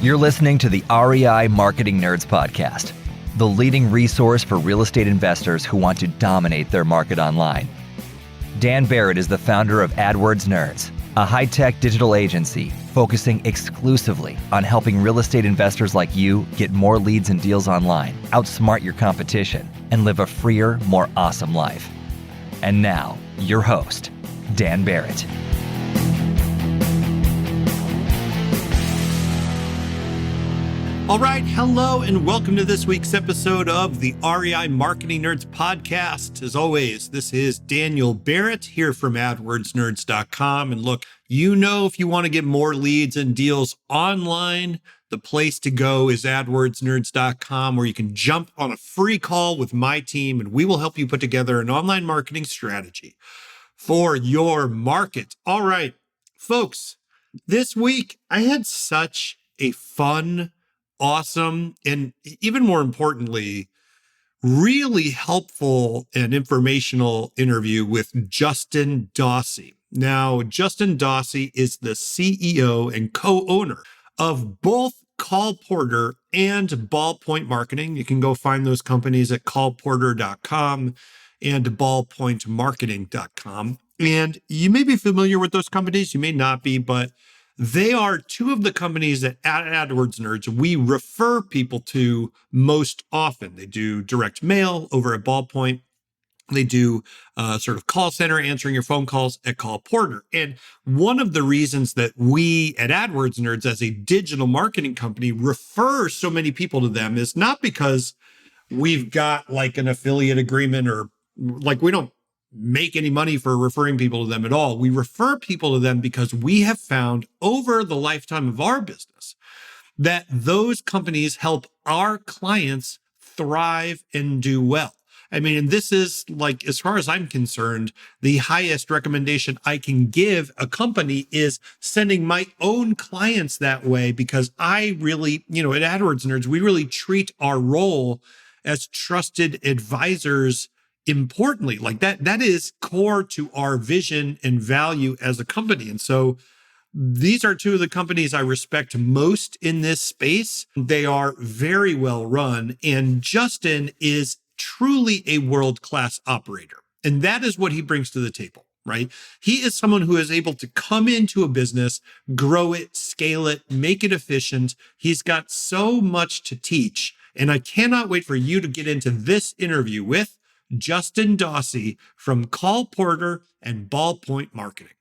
You're listening to the REI Marketing Nerds Podcast, the leading resource for real estate investors who want to dominate their market online. Dan Barrett is the founder of AdWords Nerds, a high-tech digital agency focusing exclusively on helping real estate investors like you get more leads and deals online, outsmart your competition, and live a freer, more awesome life. And now, your host, Dan Barrett. All right, hello and welcome to this week's episode of the REI Marketing Nerds Podcast. As always, this is Daniel Barrett here from AdWordsNerds.com. And look, you know, if you want to get more leads and deals online, the place to go is AdWordsNerds.com, where you can jump on a free call with my team and we will help you put together an online marketing strategy for your market. All right, folks, this week I had such a fun, awesome, and even more importantly, really helpful and informational interview with Justin Dossey. Now, Justin Dossey is the CEO and co-owner of both Call Porter and Ballpoint Marketing. You can go find those companies at callporter.com and ballpointmarketing.com. And you may be familiar with those companies, you may not be, but they are two of the companies that at AdWords Nerds we refer people to most often. They do direct mail over at Ballpoint. They do sort of call center, answering your phone calls at Call Porter. And one of the reasons that we at AdWords Nerds as a digital marketing company refer so many people to them is not because we've got like an affiliate agreement or like we don't make any money for referring people to them at all. We refer people to them because we have found over the lifetime of our business that those companies help our clients thrive and do well. I mean, and this is like, as far as I'm concerned, the highest recommendation I can give a company is sending my own clients that way, because I really, you know, at AdWords Nerds, we really treat our role as trusted advisors importantly. Like that is core to our vision and value as a company. And so these are two of the companies I respect most in this space. They are very well run, and Justin is truly a world-class operator. And that is what he brings to the table, right? He is someone who is able to come into a business, grow it, scale it, make it efficient. He's got so much to teach. And I cannot wait for you to get into this interview with Justin Dossey from Call Porter and Ballpoint Marketing.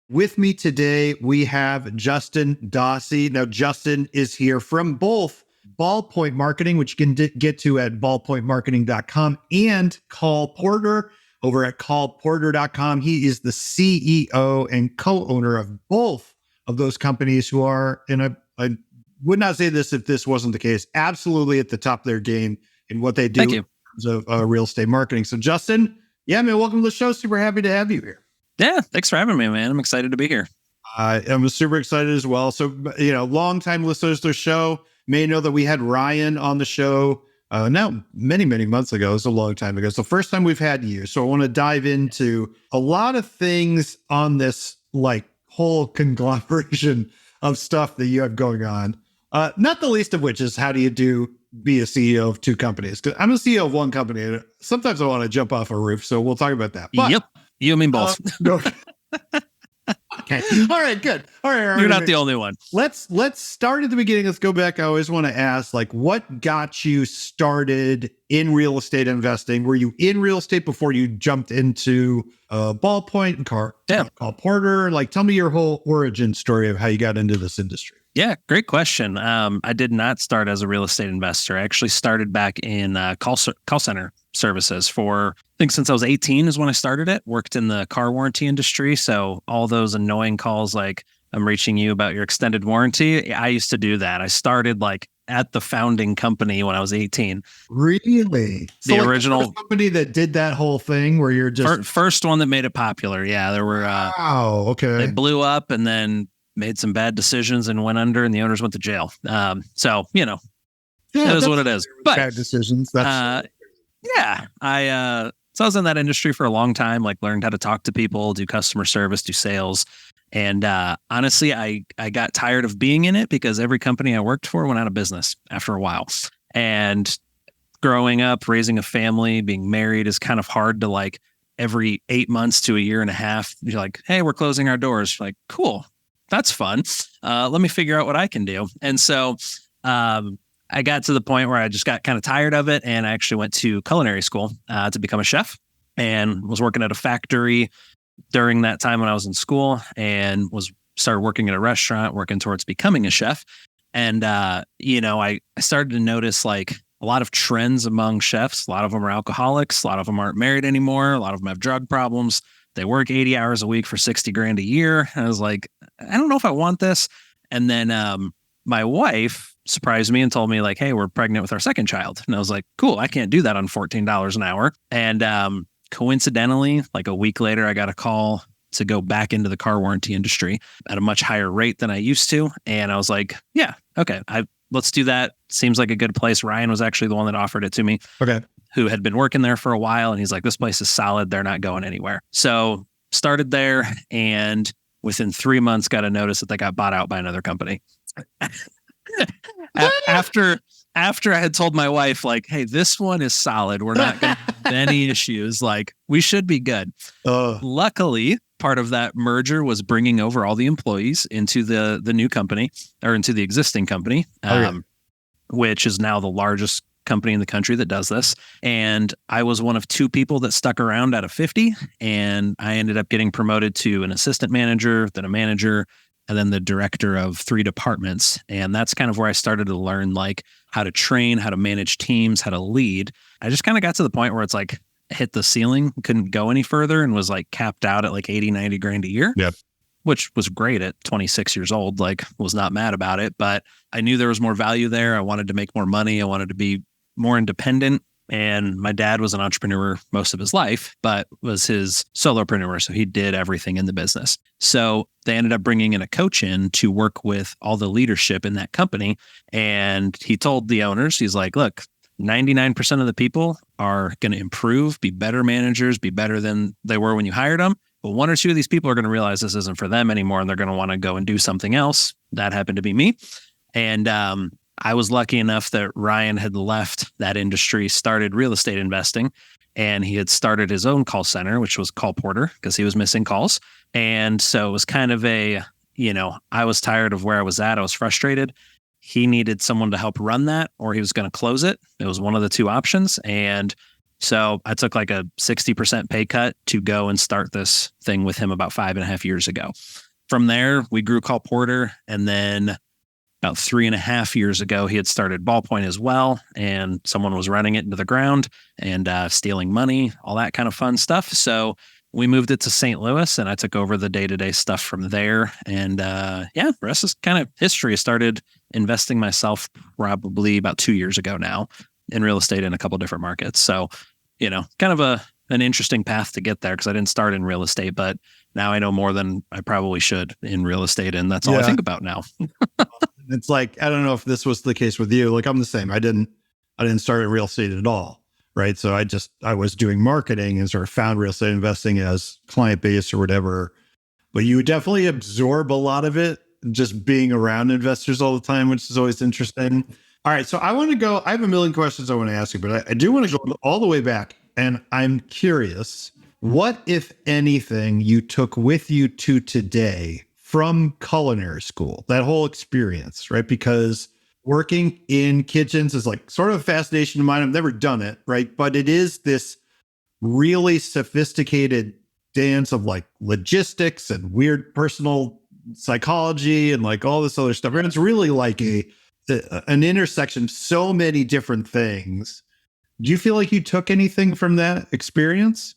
With me today, we have Justin Dossey. Now, Justin is here from both Ballpoint Marketing, which you can get to at ballpointmarketing.com, and Call Porter over at callporter.com. He is the CEO and co-owner of both of those companies, who are, and I would not say this if this wasn't the case, absolutely at the top of their game in what they do. Thank you. Of real estate marketing. So Justin, yeah, man, welcome to the show. Super happy to have you here. Yeah, thanks for having me, man. I'm excited to be here. I'm super excited as well. So, you know, longtime listeners to the show may know that we had Ryan on the show now many months ago. It's a long time ago. So first time we've had you. So I want to dive into a lot of things on this like whole conglomeration of stuff that you have going on. Not the least of which is, how do you be a CEO of two companies? Because I'm a CEO of one company, and sometimes I want to jump off a roof. So we'll talk about that. But, yep. You and me both. Okay. All right, good. All right. You're not the only one. Let's start at the beginning. Let's go back. I always want to ask, like, what got you started in real estate investing? Were you in real estate before you jumped into Ballpoint and Call Porter? Like, tell me your whole origin story of how you got into this industry. Yeah, great question. I did not start as a real estate investor. I actually started back in call center services for, I think since I was 18 is when I started it. Worked in the car warranty industry. So all those annoying calls like, I'm reaching you about your extended warranty. I used to do that. I started like at the founding company when I was 18. Really? The original company that did that whole thing where you're just... First one that made it popular. Yeah, there were... wow, okay. They blew up and then made some bad decisions and went under, and the owners went to jail. So, you know, it is what it is. But bad decisions. That's yeah, I So I was in that industry for a long time, like learned how to talk to people, do customer service, do sales. And honestly, I got tired of being in it because every company I worked for went out of business after a while. And growing up, raising a family, being married is kind of hard to like every 8 months to a year and a half. You're like, hey, we're closing our doors. You're like, cool, that's fun. Let me figure out what I can do. And so I got to the point where I just got kind of tired of it. And I actually went to culinary school to become a chef and was working at a factory during that time when I was in school and started working at a restaurant, working towards becoming a chef. And, I started to notice like a lot of trends among chefs. A lot of them are alcoholics. A lot of them aren't married anymore. A lot of them have drug problems. They work 80 hours a week for 60 grand a year. And I was like, I don't know if I want this. And then my wife surprised me and told me like, hey, we're pregnant with our second child. And I was like, cool, I can't do that on $14 an hour. And coincidentally, like a week later, I got a call to go back into the car warranty industry at a much higher rate than I used to. And I was like, yeah, okay, let's do that. Seems like a good place. Ryan was actually the one that offered it to me. Okay. Who had been working there for a while. And he's like, this place is solid. They're not going anywhere. So started there. And within 3 months, got a notice that they got bought out by another company. After I had told my wife, like, hey, this one is solid. We're not going to have any issues. Like, we should be good. Luckily, part of that merger was bringing over all the employees into the new company or into the existing company, which is now the largest company in the country that does this. And I was one of 2 people that stuck around out of 50. And I ended up getting promoted to an assistant manager, then a manager, and then the director of 3 departments. And that's kind of where I started to learn like how to train, how to manage teams, how to lead. I just kind of got to the point where it's like hit the ceiling, couldn't go any further and was like capped out at like 80, 90 grand a year. Yep. Which was great at 26 years old, like was not mad about it, but I knew there was more value there. I wanted to make more money. I wanted to be more independent. And my dad was an entrepreneur most of his life, but was his solopreneur. So he did everything in the business. So they ended up bringing in a coach in to work with all the leadership in that company. And he told the owners, he's like, look, 99% of the people are going to improve, be better managers, be better than they were when you hired them. But 1 or 2 of these people are going to realize this isn't for them anymore. And they're going to want to go and do something else. That happened to be me. And I was lucky enough that Ryan had left that industry, started real estate investing, and he had started his own call center, which was Call Porter, because he was missing calls. And so it was kind of I was tired of where I was at. I was frustrated. He needed someone to help run that, or he was going to close it. It was one of the 2 options. And so I took like a 60% pay cut to go and start this thing with him about 5.5 years ago. From there, we grew Call Porter, and then about 3.5 years ago, he had started Ballpoint as well, and someone was running it into the ground and stealing money, all that kind of fun stuff. So we moved it to St. Louis, and I took over the day-to-day stuff from there. And the rest is kind of history. I started investing myself probably about 2 years ago now in real estate in a couple different markets. So, kind of an interesting path to get there because I didn't start in real estate, but now I know more than I probably should in real estate. And that's all I think about now. It's like, I don't know if this was the case with you. Like I'm the same. I didn't start in real estate at all. Right. So I was doing marketing and sort of found real estate investing as client base or whatever, but you definitely absorb a lot of it just being around investors all the time, which is always interesting. All right. So I have a million questions I want to ask you, but I do want to go all the way back, and I'm curious, what, if anything, you took with you to today from culinary school, that whole experience, right? Because working in kitchens is like sort of a fascination of mine. I've never done it, right? But it is this really sophisticated dance of like logistics and weird personal psychology and like all this other stuff. And it's really like an intersection of so many different things. Do you feel like you took anything from that experience?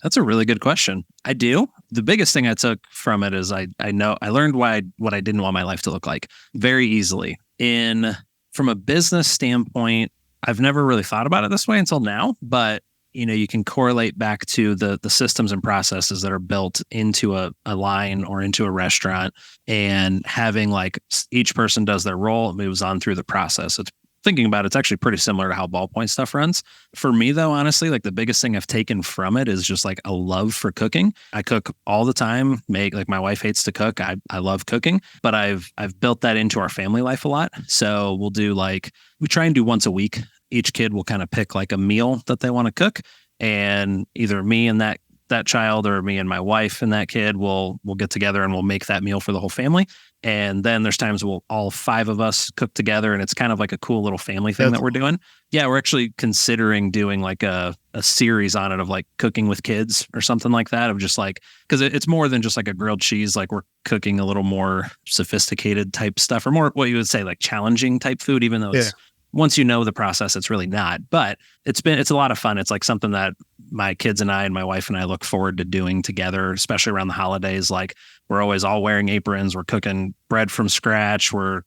That's a really good question. I do. The biggest thing I took from it is I learned what I didn't want my life to look like very easily. From a business standpoint, I've never really thought about it this way until now, but you can correlate back to the systems and processes that are built into a line or into a restaurant, and having like each person does their role, it moves on through the process. It's thinking about it, it's actually pretty similar to how Ballpoint stuff runs. For me, though, honestly, like the biggest thing I've taken from it is just like a love for cooking. I cook all the time. Like my wife hates to cook. I love cooking, but I've built that into our family life a lot. So we try and do once a week. Each kid will kind of pick like a meal that they want to cook, and either me and that child or me and my wife and that kid will get together and we'll make that meal for the whole family. And then there's times we'll all 5 of us cook together, and it's kind of like a cool little family thing that we're doing. Yeah, we're actually considering doing like a series on it of like cooking with kids or something like that, of just like, because it's more than just like a grilled cheese. Like we're cooking a little more sophisticated type stuff, or more what you would say like challenging type food, even though it's once you know the process, it's really not. But it's a lot of fun. It's like something that my kids and I and my wife and I look forward to doing together, especially around the holidays. Like we're always all wearing aprons. We're cooking bread from scratch. We're,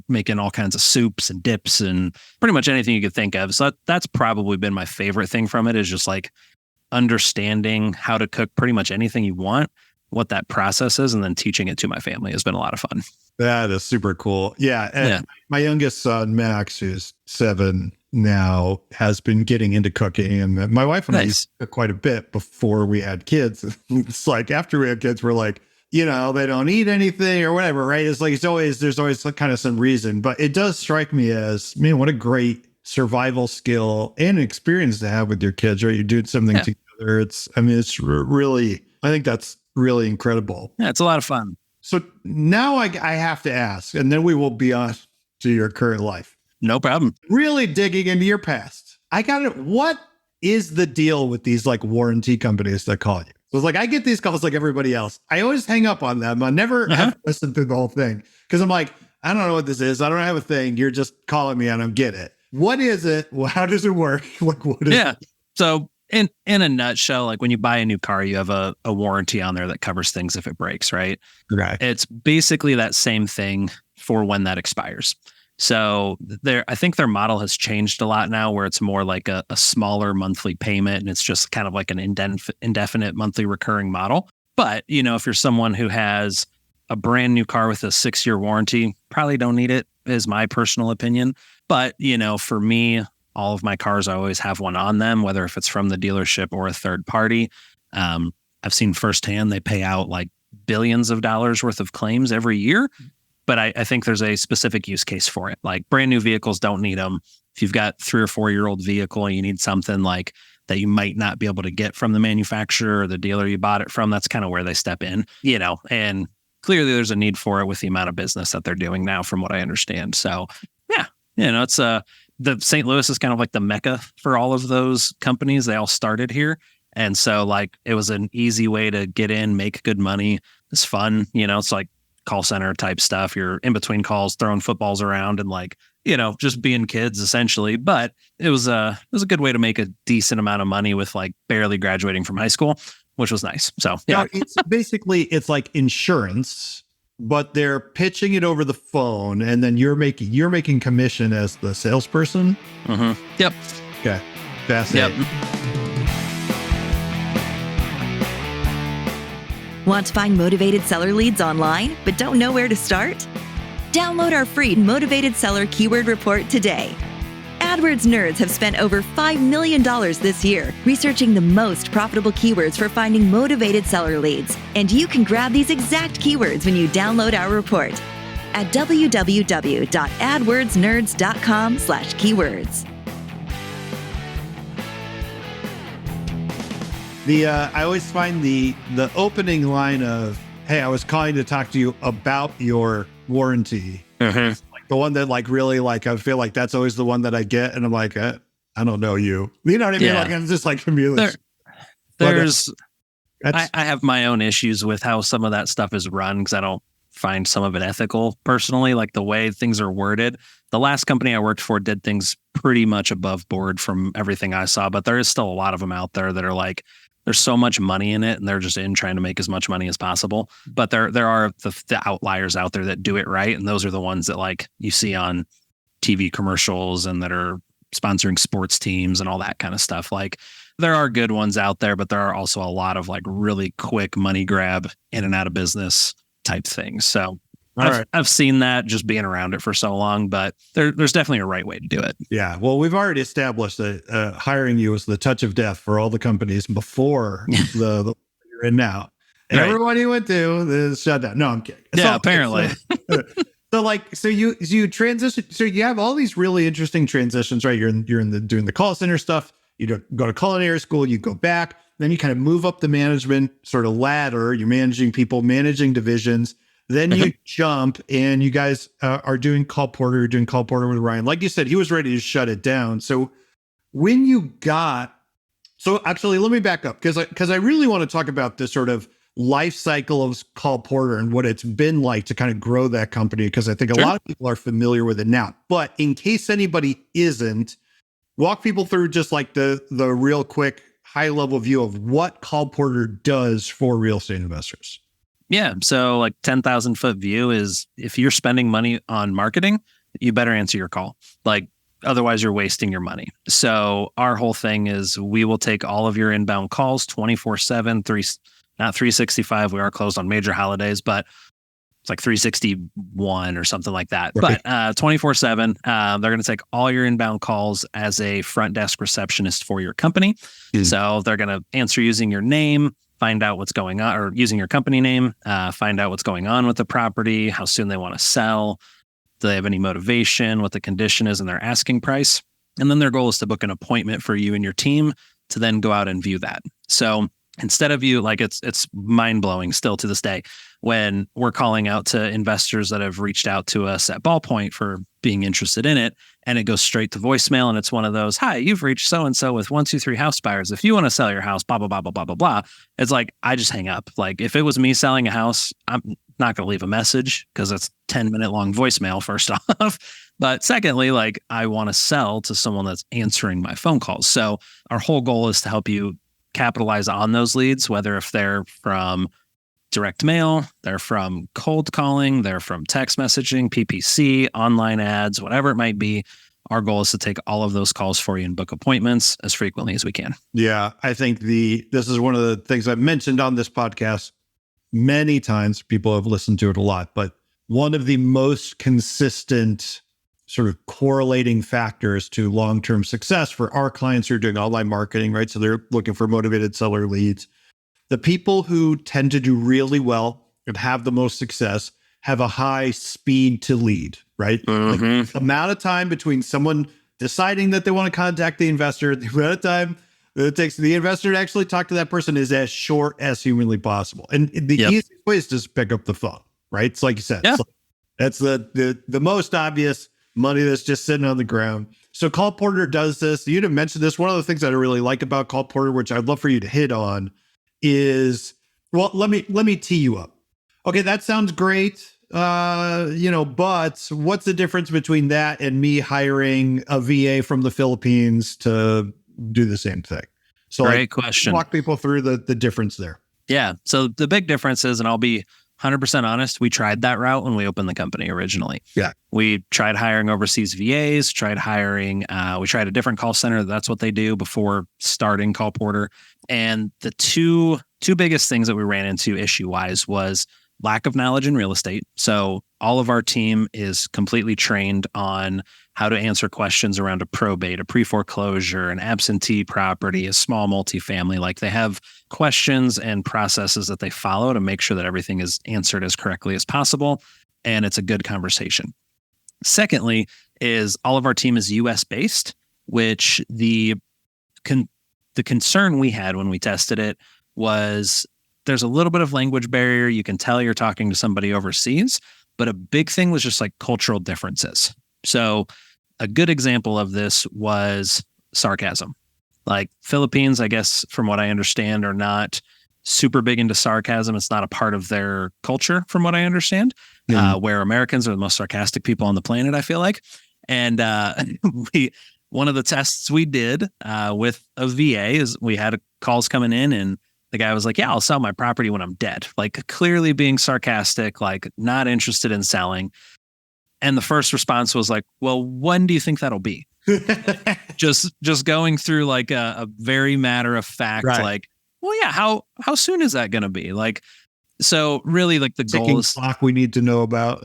making all kinds of soups and dips and pretty much anything you could think of. So that's probably been my favorite thing from it, is just like understanding how to cook pretty much anything you want, what that process is, and then teaching it to my family has been a lot of fun. That is super cool. Yeah. And my youngest son, Max, who's 7 now, has been getting into cooking. And my wife and I used to cook quite a bit before we had kids. It's like after we had kids, we're like, they don't eat anything or whatever, right? It's like, there's always kind of some reason. But it does strike me as, man, what a great survival skill and experience to have with your kids, right? You're doing something together. It's really, I think that's really incredible. Yeah, it's a lot of fun. So now I have to ask, and then we will be on to your current life. No problem. Really digging into your past. I got it. What is the deal with these like warranty companies that call you? So it's like, I get these calls like everybody else. I always hang up on them. I never have listened through the whole thing because I'm like, I don't know what this is. I don't have a thing. You're just calling me. I don't get it. What is it? Well, how does it work? Like, what is it? So in a nutshell, like when you buy a new car, you have a warranty on there that covers things if it breaks, right? Right. It's basically that same thing for when that expires. So I think their model has changed a lot now, where it's more like a smaller monthly payment, and it's just kind of like an indefinite monthly recurring model. But, if you're someone who has a brand new car with a 6-year warranty, probably don't need it, is my personal opinion. But, for me, all of my cars, I always have one on them, whether if it's from the dealership or a third party. I've seen firsthand they pay out like billions of dollars worth of claims every year. But I think there's a specific use case for it. Like brand new vehicles don't need them. If you've got 3 or 4-year-old vehicle and you need something like that you might not be able to get from the manufacturer or the dealer you bought it from, that's kind of where they step in, and clearly there's a need for it with the amount of business that they're doing now, from what I understand. So it's the St. Louis is kind of like the mecca for all of those companies. They all started here. And so like it was an easy way to get in, make good money. It's fun. It's like call center type stuff. You're in between calls, throwing footballs around and like, just being kids essentially. But it was a good way to make a decent amount of money with like barely graduating from high school, which was nice. So yeah, it's like insurance, but they're pitching it over the phone, and then you're making commission as the salesperson. Mm-hmm. Yep. Okay. Fascinating. Yep. Want to find motivated seller leads online, but don't know where to start? Download our free Motivated Seller Keyword Report today. AdWords nerds have spent over $5 million this year researching the most profitable keywords for finding motivated seller leads. And you can grab these exact keywords when you download our report at www.adwordsnerds.com/keywords. I always find the opening line of, "Hey, I was calling to talk to you about your warranty." Mm-hmm. Like the one that like really like, I feel like that's always the one that I get, and I'm like, I don't know you. You know what I mean? Yeah. Like I'm just like familiar. I have my own issues with how some of that stuff is run, because I don't find some of it ethical personally, like the way things are worded. The last company I worked for did things pretty much above board from everything I saw, but there is still a lot of them out there that are like, there's so much money in it and they're just in trying to make as much money as possible. But there are the outliers out there that do it right. And those are the ones that like you see on TV commercials and that are sponsoring sports teams and all that kind of stuff. Like there are good ones out there, but there are also a lot of like really quick money grab in and out of business type things. So I've seen that just being around it for so long, but there's definitely a right way to do it. Yeah. Well, we've already established that hiring you was the touch of death for all the companies before the you're in now. And Right. everyone you went to is shut down. No, I'm kidding. Yeah, apparently. So you transition. So you have all these really interesting transitions, right? You're doing the call center stuff. You go to culinary school. You go back. Then you kind of move up the management sort of ladder. You're managing people, managing divisions. Then you jump, and you guys are doing call porter. You're doing call porter with Ryan. Like you said, he was ready to shut it down. So when you actually, let me back up because I really want to talk about this sort of life cycle of call porter and what it's been like to kind of grow that company, because I think a lot of people are familiar with it now. But in case anybody isn't, walk people through just like the real quick high level view of what call porter does for real estate investors. Yeah. So like 10,000 foot view is if you're spending money on marketing, you better answer your call. Like otherwise you're wasting your money. So our whole thing is we will take all of your inbound calls 24/7, not 365. We are closed on major holidays, but it's like 361 or something like that. Right. But 24/7, they're going to take all your inbound calls as a front desk receptionist for your company. So they're going to answer using your name, find out what's going on, or using your company name, find out what's going on with the property, how soon they want to sell, do they have any motivation, what the condition is, and their asking price. And then their goal is to book an appointment for you and your team to then go out and view that. So instead of you, like it's mind blowing still to this day when we're calling out to investors that have reached out to us at Ballpoint for being interested in it, and it goes straight to voicemail, and it's one of those, "Hi, you've reached so and so with 123 house buyers. If you want to sell your house, blah blah blah blah blah blah blah." It's like I just hang up. Like if it was me selling a house, I'm not going to leave a message because it's 10-minute long voicemail. First off, but secondly, like I want to sell to someone that's answering my phone calls. So our whole goal is to help you capitalize on those leads, whether if they're from direct mail, they're from cold calling, they're from text messaging, PPC, online ads, whatever it might be. Our goal is to take all of those calls for you and book appointments as frequently as we can. Yeah, I think this is one of the things I've mentioned on this podcast many times. People have listened to it a lot, but one of the most consistent sort of correlating factors to long-term success for our clients who are doing online marketing, right? So they're looking for motivated seller leads. The people who tend to do really well and have the most success have a high speed to lead, right? Like the amount of time between someone deciding that they want to contact the investor, the amount of time that it takes the investor to actually talk to that person is as short as humanly possible. And the easiest way is just pick up the phone, right? It's like you said, it's like, that's the most obvious money that's just sitting on the ground. So Call Porter does this. You didn't mention this. One of the things that I really like about Call Porter, which I'd love for you to hit on, is, well, let me tee you up. Okay, that sounds great. But what's the difference between that and me hiring a VA from the Philippines to do the same thing? So Great question. Walk people through the difference there. Yeah. So the big difference is, and I'll be 100% honest, we tried that route when we opened the company originally. Yeah. We tried hiring overseas VAs, we tried a different call center. That's what they do before starting Call Porter. And the two biggest things that we ran into issue-wise was lack of knowledge in real estate. So all of our team is completely trained on how to answer questions around a probate, a pre-foreclosure, an absentee property, a small multifamily. Like they have questions and processes that they follow to make sure that everything is answered as correctly as possible. And it's a good conversation. Secondly, is all of our team is US based, which the concern we had when we tested it was there's a little bit of language barrier. You can tell you're talking to somebody overseas, but a big thing was just like cultural differences. So a good example of this was sarcasm. Like Philippines, I guess, from what I understand, are not super big into sarcasm. It's not a part of their culture, from what I understand, where Americans are the most sarcastic people on the planet, I feel like. And one of the tests we did with a VA is we had calls coming in, and the guy was like, "Yeah, I'll sell my property when I'm dead." Like clearly being sarcastic, like not interested in selling. And the first response was like, "Well, when do you think that'll be?" just going through like a very matter of fact, like, "Well, yeah, how soon is that going to be?" Like, So really like the goal ticking is clock we need to know about.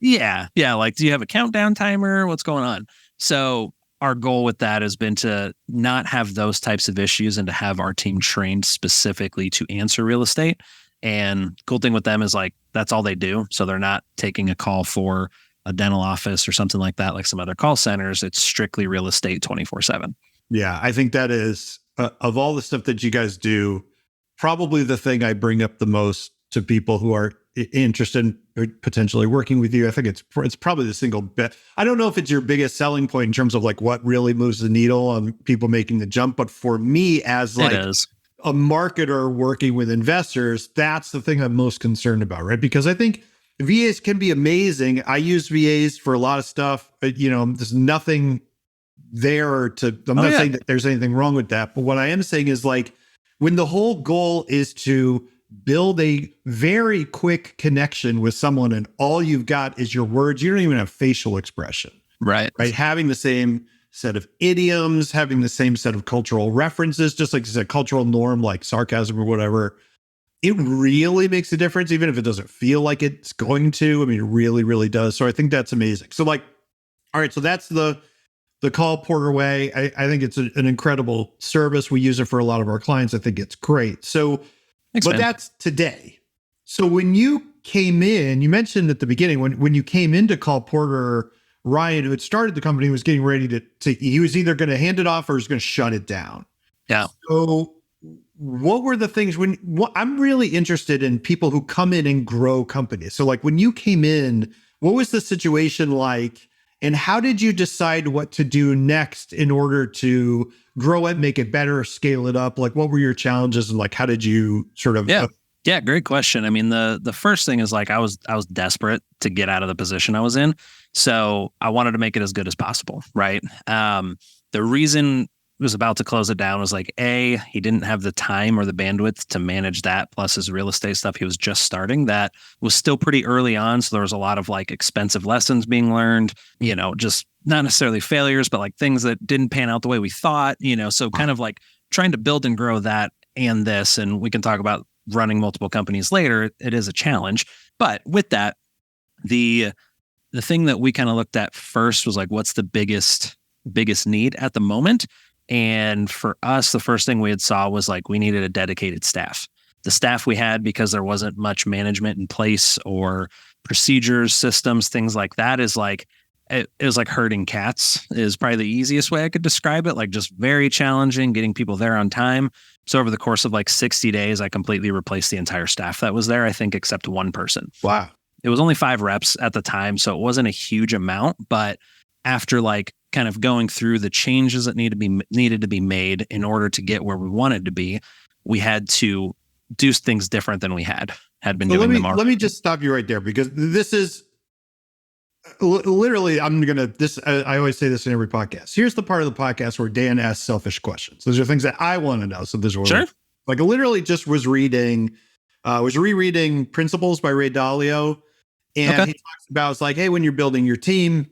Yeah. Like, do you have a countdown timer? What's going on? So our goal with that has been to not have those types of issues and to have our team trained specifically to answer real estate. And cool thing with them is like, that's all they do. So they're not taking a call for a dental office or something like that, like some other call centers. It's strictly real estate 24/7. Yeah, I think that is, of all the stuff that you guys do, probably the thing I bring up the most to people who are interested in potentially working with you. I think it's probably the single best. I don't know if it's your biggest selling point in terms of like what really moves the needle on people making the jump, but for me as like a marketer working with investors, that's the thing I'm most concerned about, right? Because I think VAs can be amazing. I use VAs for a lot of stuff. There's nothing there to, I'm not saying that there's anything wrong with that, but what I am saying is like, when the whole goal is to build a very quick connection with someone and all you've got is your words, you don't even have facial expression. Right. Having the same set of idioms, having the same set of cultural references, just like you said, cultural norm, like sarcasm or whatever, it really makes a difference, even if it doesn't feel like it's going to. I mean, it really, really does. So I think that's amazing. So like, all right, so that's the Call Porter way. I think it's an incredible service. We use it for a lot of our clients. I think it's great. So, Thanks, but man. that's today. So when you came in, you mentioned at the beginning, when you came into Call Porter, Ryan, who had started the company, was getting ready to he was either going to hand it off or was going to shut it down. Yeah. So what were the things I'm really interested in people who come in and grow companies. So like when you came in, what was the situation like? And how did you decide what to do next in order to grow it, make it better, scale it up? Like, what were your challenges, and like, how did you sort of? Yeah, great question. I mean, the first thing is like I was desperate to get out of the position I was in, so I wanted to make it as good as possible, right? The reason I was about to close it down was like, he didn't have the time or the bandwidth to manage that, plus his real estate stuff he was just starting. That was still pretty early on, so there was a lot of like expensive lessons being learned, just not necessarily failures, but like things that didn't pan out the way we thought, so kind of like trying to build and grow that and this, and we can talk about running multiple companies later. It is a challenge, but with that, the thing that we kind of looked at first was like, what's the biggest need at the moment? And for us, the first thing we had saw was like, we needed a dedicated staff. The staff we had, because there wasn't much management in place or procedures, systems, things like that, is like, it was like herding cats is probably the easiest way I could describe it. Like just very challenging getting people there on time. So over the course of like 60 days, I completely replaced the entire staff that was there, I think, except one person. Wow. It was only 5 reps at the time, so it wasn't a huge amount, but after like kind of going through the changes that needed to be made in order to get where we wanted to be, we had to do things different than we had been doing. Let me just stop you right there, because this is literally, I always say this in every podcast. Here's the part of the podcast where Dan asks selfish questions. Those are things that I want to know. So this is sure. Like I literally just was rereading Principles by Ray Dalio. And he talks about, it's like, hey, when you're building your team,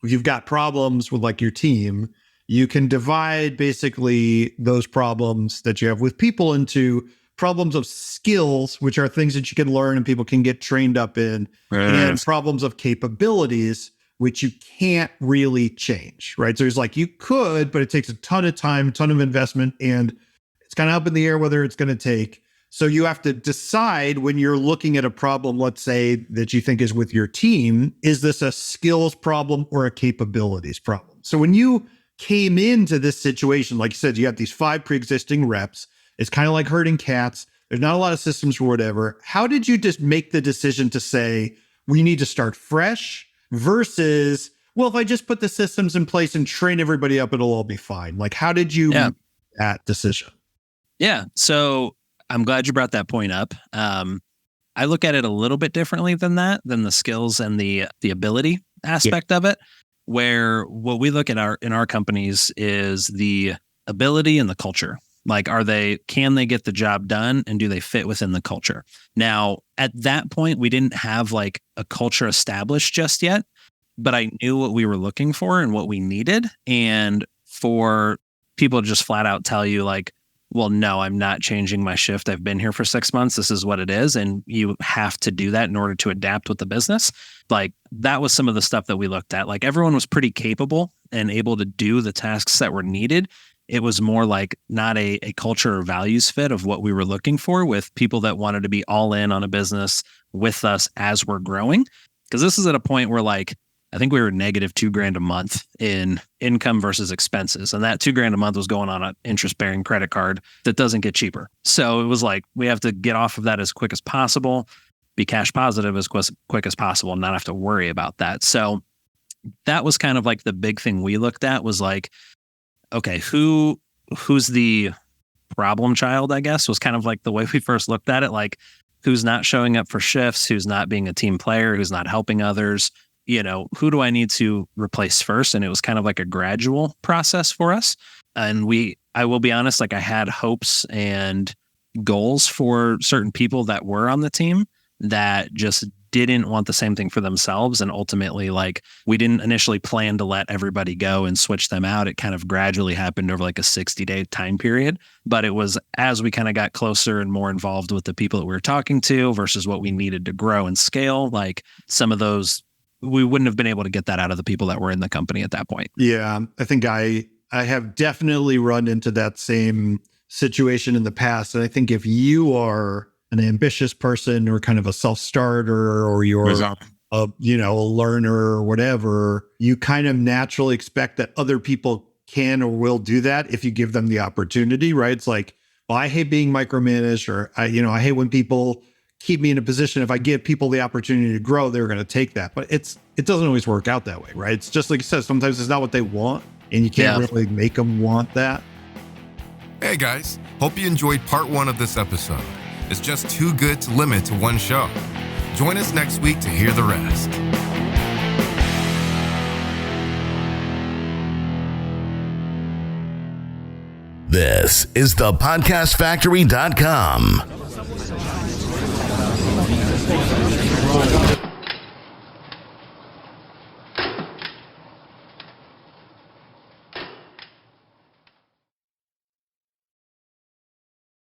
if you've got problems with like your team, you can divide basically those problems that you have with people into problems of skills, which are things that you can learn and people can get trained up in, and problems of capabilities, which you can't really change, right? So it's like you could, but it takes a ton of time, a ton of investment, and it's kind of up in the air whether it's going to take. So you have to decide when you're looking at a problem, let's say that you think is with your team, is this a skills problem or a capabilities problem? So when you came into this situation, like you said, you have these 5 pre-existing reps. It's kind of like herding cats. There's not a lot of systems or whatever. How did you just make the decision to say, we need to start fresh versus, well, if I just put the systems in place and train everybody up, it'll all be fine? Like, how did you make that decision? Yeah. So I'm glad you brought that point up. I look at it a little bit differently than the skills and the ability aspect of it, where what we look at in our companies is the ability and the culture. Like, can they get the job done, and do they fit within the culture? Now, at that point, we didn't have like a culture established just yet, but I knew what we were looking for and what we needed. And for people to just flat out tell you, like, we need to well, no, I'm not changing my shift. I've been here for 6 months. This is what it is. And you have to do that in order to adapt with the business. Like that was some of the stuff that we looked at. Like everyone was pretty capable and able to do the tasks that were needed. It was more like not a culture or values fit of what we were looking for with people that wanted to be all in on a business with us as we're growing. Because this is at a point where like, I think we were negative $2,000 a month in income versus expenses. And that $2,000 a month was going on an interest-bearing credit card that doesn't get cheaper. So it was like, we have to get off of that as quick as possible, be cash positive as quick as possible, and not have to worry about that. So that was kind of like the big thing we looked at was like, okay, who's the problem child, I guess, was kind of like the way we first looked at it. Like who's not showing up for shifts, who's not being a team player, who's not helping others. Who do I need to replace first? And it was kind of like a gradual process for us. And I will be honest, like I had hopes and goals for certain people that were on the team that just didn't want the same thing for themselves. And ultimately, like we didn't initially plan to let everybody go and switch them out. It kind of gradually happened over like a 60-day time period. But it was as we kind of got closer and more involved with the people that we were talking to versus what we needed to grow and scale, like some of those, we wouldn't have been able to get that out of the people that were in the company at that point. Yeah, I think I have definitely run into that same situation in the past. And I think if you are an ambitious person or kind of a self-starter or you're a learner or whatever, you kind of naturally expect that other people can or will do that if you give them the opportunity, right? It's like, well, I hate being micromanaged, or I hate when people keep me in a position. If I give people the opportunity to grow, they're going to take that. But it doesn't always work out that way, right? It's just like you said, sometimes it's not what they want and you can't really make them want that. Hey guys, hope you enjoyed part 1 of this episode. It's just too good to limit to one show. Join us next week to hear the rest. This is thepodcastfactory.com.